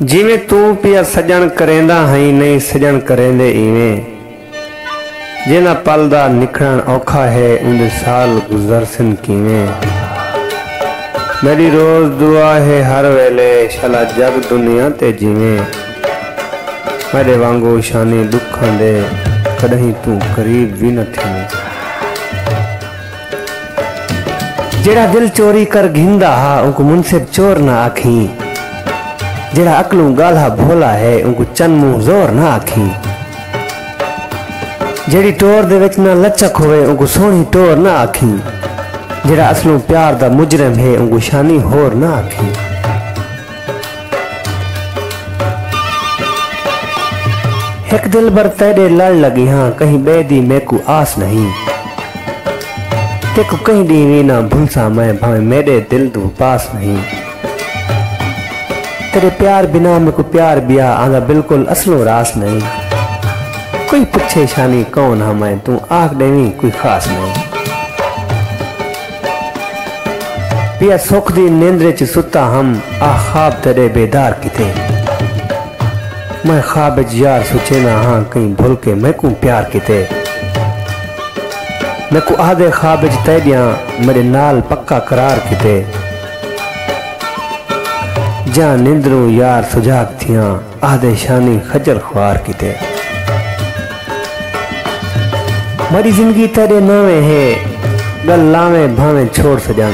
जिवें तू पिया सजन करेंदा हई नहीं सजन करेंदे इवें जिन्हां पल दा निखड़न औखा है उंदे साल गुजरसन किवें। मेरी रोज दुआ है हर वेले शला जग दुनिया ते जिवें मेरे वांगू शानी दुखां दे कदहीं तू करीब भी न थी। जेड़ा दिल चोरी कर घिंदा हा उनको मुनसिब चोर ना आखी। जेड़ा अकलू गाला भोला है उनको चन मुंह जोर ना आखी। जेड़ी टोर दे विच ना लचक होवे उनको सोहनी टोर ना आखी। जेड़ा असलों प्यार दा मुजरम है उनको शानी होर ना आखी। एक दिल बर तेरे लड़ लगी हाँ कहीं बेदी मेकू आस नहीं। तेको कहीं दी ना भूलसा मैं भावे मेरे दिल तू पास नहीं। तेरे प्यार बिना मेरे को प्यार बिया आंदा बिल्कुल असलों रास नहीं। कोई पूछे शानी कौन हाँ मैं तू आख देवी कोई खास नहीं। पिया सुख दी नींदरे च सुता हम आ ख्वाब तेरे बेदार किते। मैं ख्वाब यार सोचे ना हाँ कहीं भूल के मैं को प्यार किते। मैं को आधे ख्वाब तय दिया मेरे नाल पक्का करार किते। जा निंद्रू यार सुजाग थिया आधे शानी खजल ख्वार किते। मेरी जिंदगी तेरे नावे है गल लावे भावे छोड़ सजान।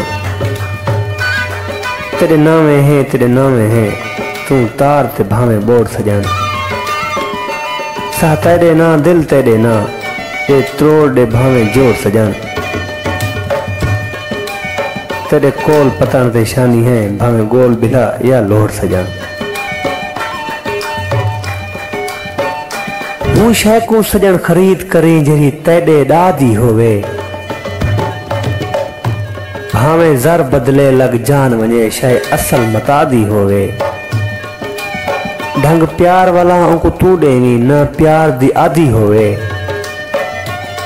तेरे नावे है तू तार ते भावे बोर सजान। सा तेरे ना दिल तेरे ना ये त्रोड़ दे भावे जोर सजान। तेरे कोल पतन ते शानी है भावे गोल बिला या लोर सजान। हूँ शै को सजन खरीद करी जरी तेरे दादी होवे। भावे जर बदले लग जान वने शै असल मतादी होवे। ढंग प्यार वाला उनको तू देवी न प्यार दी आदि होवे।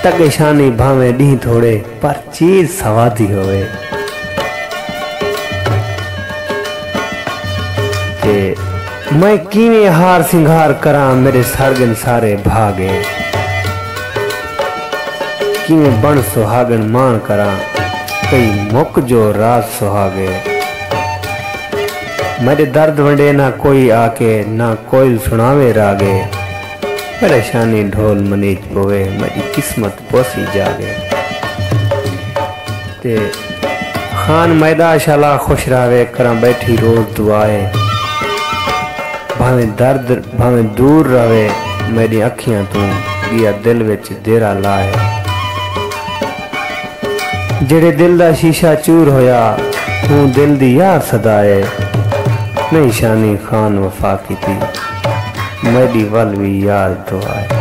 तगे शानी भावे डी थोड़े पर चीज सवादी होवे। मैं किवें हार सिंगार करा मेरे सरगन सारे भागे। किवें बन सुहागन मान करा कई मुक जो रात सुहागे। मेरे दर्द वंडे ना कोई आके ना कोई सुनावे रागे। परेशानी ढोल मनीज पोवे मेरी किस्मत पोसी जागे। ते खान मैदा शाला खुश रावे करा बैठी रोज दुआए। भावे दर्द भावे दूर रवे मेरी अखियां तू दिया दिल विच देरा लाए। जेड़े दिल दा शीशा चूर होया तू दिल दी यार सदाए। नहीं शानी खान वफा की थी मेरी वल भी याद तो आए।